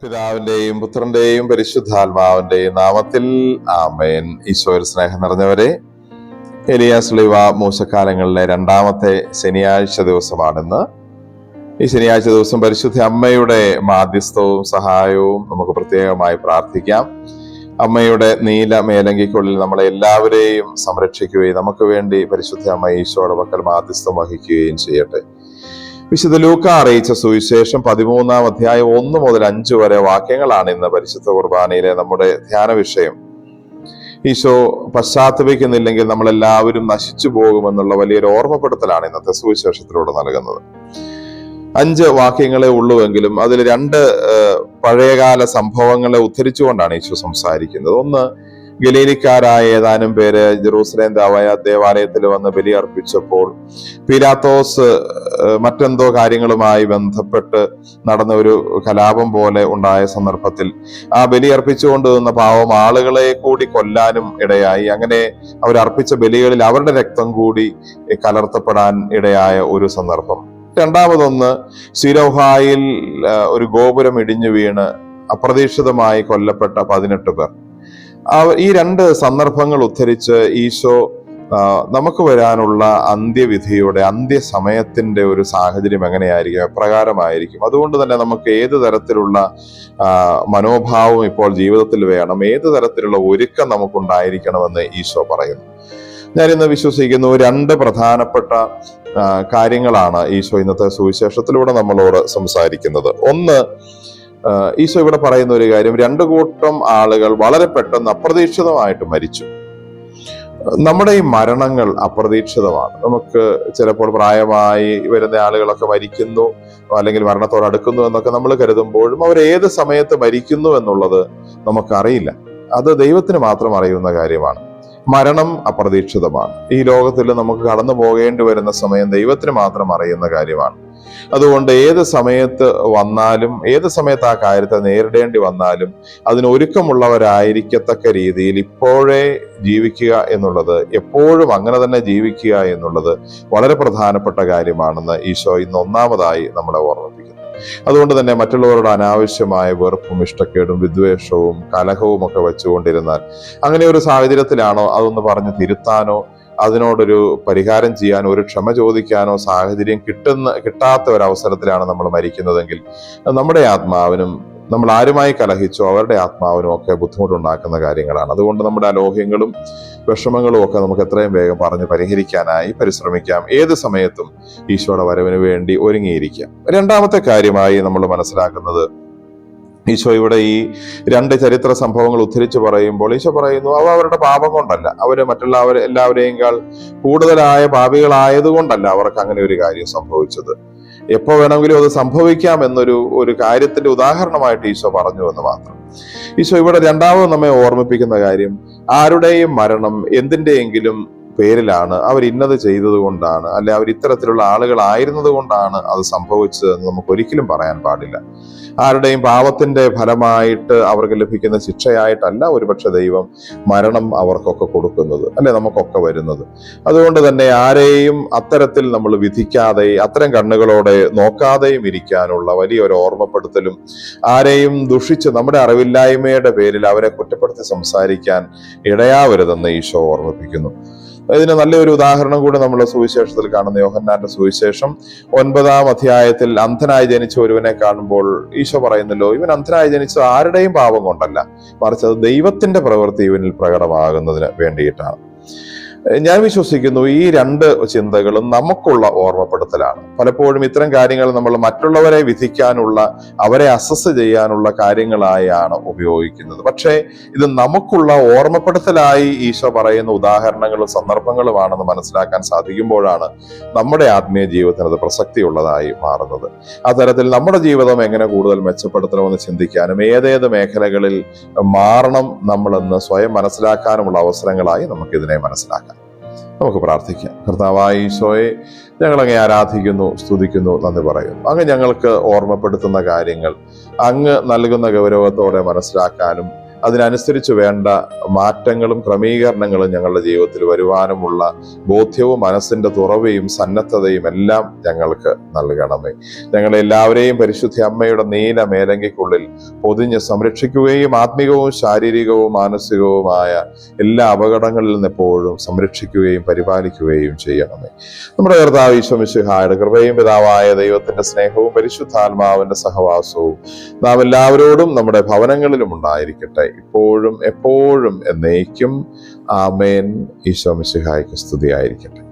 പിതാവിന്റെയും പുത്രന്റെയും പരിശുദ്ധാത്മാവിന്റെയും നാമത്തിൽ ആമേൻ. ഈശോയിൽ സ്നേഹം നിറഞ്ഞവരെ, എലിയാസ് ശ്ലീഹ മൂശക്കാലങ്ങളിലെ രണ്ടാമത്തെ ശനിയാഴ്ച ദിവസമാണിന്ന്. ഈ ശനിയാഴ്ച ദിവസം പരിശുദ്ധ അമ്മയുടെ മാധ്യസ്ഥവും സഹായവും നമുക്ക് പ്രത്യേകമായി പ്രാർത്ഥിക്കാം. അമ്മയുടെ നീല മേലങ്കിക്കുള്ളിൽ നമ്മളെ എല്ലാവരെയും സംരക്ഷിക്കുകയും നമുക്ക് വേണ്ടി പരിശുദ്ധ അമ്മ ഈശോയുടെ പക്കൽ മാധ്യസ്ഥം വഹിക്കുകയും ചെയ്യട്ടെ. വിശുദ്ധ ലൂക്ക അറിയിച്ച സുവിശേഷം 13-ാം അധ്യായം 1 മുതൽ 5 വരെ വാക്യങ്ങളാണ് ഇന്ന് പരിശുദ്ധ കുർബാനയിലെ നമ്മുടെ ധ്യാന വിഷയം. ഈശോ പശ്ചാത്തപിക്കുന്നില്ലെങ്കിൽ നമ്മളെല്ലാവരും നശിച്ചു പോകുമെന്നുള്ള വലിയൊരു ഓർമ്മപ്പെടുത്തലാണ് ഇന്നത്തെ സുവിശേഷത്തിലൂടെ നൽകുന്നത്. 5 വാക്യങ്ങളെ ഉള്ളുവെങ്കിലും അതിൽ 2 പഴയകാല സംഭവങ്ങളെ ഉദ്ധരിച്ചുകൊണ്ടാണ് ഈശോ സംസാരിക്കുന്നത്. ഒന്ന്, ഗലീലിക്കാരായ ഏതാനും പേര് ജെറൂസലേം ദേവാലയത്തിൽ വന്ന് ബലിയർപ്പിച്ചപ്പോൾ പീലാത്തോസ് മറ്റെന്തോ കാര്യങ്ങളുമായി ബന്ധപ്പെട്ട് നടന്ന ഒരു കലാപം പോലെ ഉണ്ടായ സന്ദർഭത്തിൽ ആ ബലിയർപ്പിച്ചുകൊണ്ട് നിന്ന പാവം ആളുകളെ കൂടി കൊല്ലാനും ഇടയായി. അങ്ങനെ അവരർപ്പിച്ച ബലികളിൽ അവരുടെ രക്തം കൂടി കലർത്തപ്പെടാൻ ഇടയായ ഒരു സന്ദർഭം. രണ്ടാമതൊന്ന്, സിലോഹായിൽ ഒരു ഗോപുരം ഇടിഞ്ഞു വീണ് അപ്രതീക്ഷിതമായി കൊല്ലപ്പെട്ട 18 പേർ. ഈ 2 സന്ദർഭങ്ങൾ ഉദ്ധരിച്ച് ഈശോ നമുക്ക് വരാനുള്ള അന്ത്യവിധിയുടെ അന്ത്യസമയത്തിന്റെ ഒരു സാഹചര്യം എങ്ങനെയായിരിക്കും, എപ്രകാരമായിരിക്കും, അതുകൊണ്ട് തന്നെ നമുക്ക് ഏത് തരത്തിലുള്ള മനോഭാവം ഇപ്പോൾ ജീവിതത്തിൽ വേണം, ഏത് തരത്തിലുള്ള ഒരുക്കം നമുക്കുണ്ടായിരിക്കണമെന്ന് ഈശോ പറയുന്നു. ഞാനിന്ന് വിശ്വസിക്കുന്നു 2 പ്രധാനപ്പെട്ട കാര്യങ്ങളാണ് ഈശോ ഇന്നത്തെ സുവിശേഷത്തിലൂടെ നമ്മളോട് സംസാരിക്കുന്നത്. ഒന്ന്, ഈശോ ഇവിടെ പറയുന്ന ഒരു കാര്യം, 2 കൂട്ടം ആളുകൾ വളരെ പെട്ടെന്ന് അപ്രതീക്ഷിതമായിട്ട് മരിച്ചു. നമ്മുടെ ഈ മരണങ്ങൾ അപ്രതീക്ഷിതമാണ്. നമുക്ക് ചിലപ്പോൾ പ്രായമായി വരുന്ന ആളുകളൊക്കെ മരിക്കുന്നു, അല്ലെങ്കിൽ മരണത്തോട് അടുക്കുന്നു എന്നൊക്കെ നമ്മൾ കരുതുമ്പോഴും അവർ ഏത് സമയത്ത് മരിക്കുന്നു എന്നുള്ളത് നമുക്കറിയില്ല. അത് ദൈവത്തിന് മാത്രം അറിയുന്ന കാര്യമാണ്. മരണം അപ്രതീക്ഷിതമാണ്. ഈ ലോകത്തിൽ നമുക്ക് കടന്നു പോകേണ്ടി വരുന്ന സമയം ദൈവത്തിന് മാത്രം അറിയുന്ന കാര്യമാണ്. അതുകൊണ്ട് ഏത് സമയത്ത് വന്നാലും, ഏത് സമയത്ത് ആ കാര്യത്തെ നേരിടേണ്ടി വന്നാലും അതിനൊരുക്കമുള്ളവരായിരിക്കത്തക്ക രീതിയിൽ ഇപ്പോഴേ ജീവിക്കുക എന്നുള്ളത്, എപ്പോഴും അങ്ങനെ തന്നെ ജീവിക്കുക എന്നുള്ളത് വളരെ പ്രധാനപ്പെട്ട കാര്യമാണെന്ന് ഈശോ ഇന്ന് ഒന്നാമതായി നമ്മളെ ഓർമ്മിപ്പിക്കുന്നു. അതുകൊണ്ട് തന്നെ മറ്റുള്ളവരുടെ അനാവശ്യമായ വെറുപ്പും ഇഷ്ടക്കേടും വിദ്വേഷവും കലഹവും ഒക്കെ വെച്ചുകൊണ്ടിരുന്നാൽ, അങ്ങനെ ഒരു സാഹചര്യത്തിലാണോ അതൊന്ന് പറഞ്ഞ് തിരുത്താനോ അതിനോടൊരു പരിഹാരം ചെയ്യാനോ ഒരു ക്ഷമ ചോദിക്കാനോ സാഹചര്യം കിട്ടാത്ത ഒരവസരത്തിലാണ് നമ്മൾ മരിക്കുന്നതെങ്കിൽ നമ്മുടെ ആത്മാവിനും, നമ്മൾ ആരുമായി കലഹിച്ചോ അവരുടെ ആത്മാവിനും ഒക്കെ ബുദ്ധിമുട്ടുണ്ടാക്കുന്ന കാര്യങ്ങളാണ്. അതുകൊണ്ട് നമ്മുടെ അലോഹ്യങ്ങളും വിഷമങ്ങളും ഒക്കെ നമുക്ക് എത്രയും വേഗം പറഞ്ഞ് പരിഹരിക്കാനായി പരിശ്രമിക്കാം. ഏത് സമയത്തും ഈശോയുടെ വരവിന് വേണ്ടി ഒരുങ്ങിയിരിക്കാം. രണ്ടാമത്തെ കാര്യമായി നമ്മൾ മനസ്സിലാക്കുന്നത്, ഈശോ ഇവിടെ ഈ 2 ചരിത്ര സംഭവങ്ങൾ ഉദ്ധരിച്ച് പറയുമ്പോൾ ഈശോ പറയുന്നു, അവരുടെ പാപം കൊണ്ടല്ല, അവര് എല്ലാവരെയും കൂടുതലായ പാപികളായതുകൊണ്ടല്ല അവർക്ക് അങ്ങനെ ഒരു കാര്യം സംഭവിച്ചത്. എപ്പോ വേണമെങ്കിലും അത് സംഭവിക്കാം എന്നൊരു കാര്യത്തിന്റെ ഉദാഹരണമായിട്ട് ഈശോ പറഞ്ഞു എന്ന് മാത്രം. ഈശോ ഇവിടെ രണ്ടാമത് നമ്മെ ഓർമ്മിപ്പിക്കുന്ന കാര്യം, ആരുടെയും മരണം എന്തിന്റെയെങ്കിലും പേരിലാണ്, അവർ ഇന്നത് ചെയ്തത് കൊണ്ടാണ്, അല്ലെ അവർ ഇത്തരത്തിലുള്ള ആളുകളായിരുന്നത് കൊണ്ടാണ് അത് സംഭവിച്ചതെന്ന് നമുക്ക് ഒരിക്കലും പറയാൻ പാടില്ല. ആരുടെയും പാപത്തിന്റെ ഫലമായിട്ട് അവർക്ക് ലഭിക്കുന്ന ശിക്ഷയായിട്ടല്ല ഒരുപക്ഷെ ദൈവം മരണം അവർക്കൊക്കെ കൊടുക്കുന്നത്, അല്ലെ നമുക്കൊക്കെ വരുന്നത്. അതുകൊണ്ട് തന്നെ ആരെയും അത്തരത്തിൽ നമ്മൾ വിധിക്കാതെ, അത്തരം കണ്ണുകളോടെ നോക്കാതെയും ഇരിക്കാനുള്ള വലിയൊരു ഓർമ്മപ്പെടുത്തലും, ആരെയും ദുഷിച്ച് നമ്മുടെ അറിവില്ലായ്മയുടെ പേരിൽ അവരെ കുറ്റപ്പെടുത്തി സംസാരിക്കാൻ ഇടയാവരുതെന്ന് ഈശോ ഓർമ്മിപ്പിക്കുന്നു. ഇതിന് നല്ലൊരു ഉദാഹരണം കൂടെ നമ്മൾ സുവിശേഷത്തിൽ കാണുന്ന യോഹന്നാന്റെ സുവിശേഷം 9-ാം അധ്യായത്തിൽ അന്ധനായി ജനിച്ച ഒരുവനെ കാണുമ്പോൾ ഈശോ പറയുന്നല്ലോ, ഇവൻ അന്ധനായി ജനിച്ചത് ആരുടെയും പാപം കൊണ്ടല്ല, മറിച്ച് അത് ദൈവത്തിന്റെ പ്രവൃത്തി ഇവനിൽ പ്രകടമാകുന്നതിന് വേണ്ടിയിട്ടാണ്. ഞാൻ വിശ്വസിക്കുന്നു ഈ 2 ചിന്തകളും നമുക്കുള്ള ഓർമ്മപ്പെടുത്തലാണ്. പലപ്പോഴും ഇത്തരം കാര്യങ്ങൾ നമ്മൾ മറ്റുള്ളവരെ വിധിക്കാനുള്ള, അവരെ അസസ് ചെയ്യാനുള്ള കാര്യങ്ങളായാണ് ഉപയോഗിക്കുന്നത്. പക്ഷേ ഇത് നമുക്കുള്ള ഓർമ്മപ്പെടുത്തലായി ഈശോ പറയുന്ന ഉദാഹരണങ്ങളും സന്ദർഭങ്ങളുമാണെന്ന് മനസ്സിലാക്കാൻ സാധിക്കുമ്പോഴാണ് നമ്മുടെ ആത്മീയ ജീവിതത്തിന് അത് പ്രസക്തിയുള്ളതായി മാറുന്നത്. ആ തരത്തിൽ നമ്മുടെ ജീവിതം എങ്ങനെ കൂടുതൽ മെച്ചപ്പെടുത്തണമെന്ന് ചിന്തിക്കാനും, ഏതേത് മേഖലകളിൽ മാറണം നമ്മളെന്ന് സ്വയം മനസ്സിലാക്കാനുമുള്ള അവസരങ്ങളായി നമുക്കിതിനെ മനസ്സിലാക്കാം. നമുക്ക് പ്രാർത്ഥിക്കാം. കർത്താവായ ഈശോയെ, ഞങ്ങളങ്ങേ ആരാധിക്കുന്നു, സ്തുതിക്കുന്നു, നന്ദി പറയുന്നു. അങ്ങ് ഞങ്ങൾക്ക് ഓർമ്മപ്പെടുത്തുന്ന കാര്യങ്ങൾ അങ്ങ് നൽകുന്ന ഗൗരവത്തോടെ മനസ്സിലാക്കാനും അതിനനുസരിച്ച് വേണ്ട മാറ്റങ്ങളും ക്രമീകരണങ്ങളും ഞങ്ങളുടെ ജീവിതത്തിൽ വരുവാനുമുള്ള ബോധ്യവും മനസ്സിന്റെ തുറവയും സന്നദ്ധതയും എല്ലാം ഞങ്ങൾക്ക് നൽകണമേ. ഞങ്ങളെല്ലാവരെയും പരിശുദ്ധ അമ്മയുടെ നീല മേലങ്കിക്കുള്ളിൽ പൊതിഞ്ഞ് സംരക്ഷിക്കുകയും ആത്മികവും ശാരീരികവും മാനസികവുമായ എല്ലാ അപകടങ്ങളിൽ നിന്ന് എപ്പോഴും സംരക്ഷിക്കുകയും പരിപാലിക്കുകയും ചെയ്യണമേ. നമ്മുടെ കർത്താവ് ഈശോ മിശിഹായുടെ കൃപയും പിതാവായ ദൈവത്തിന്റെ സ്നേഹവും പരിശുദ്ധാത്മാവിന്റെ സഹവാസവും നാം എല്ലാവരോടും നമ്മുടെ ഭവനങ്ങളിലും ഉണ്ടായിരിക്കട്ടെ, ഇപ്പോഴും എപ്പോഴും എന്നേക്കും. ആമേൻ. ഈശോ മിശിഹായ്ക്ക് സ്തുതിയായിരിക്കട്ടെ.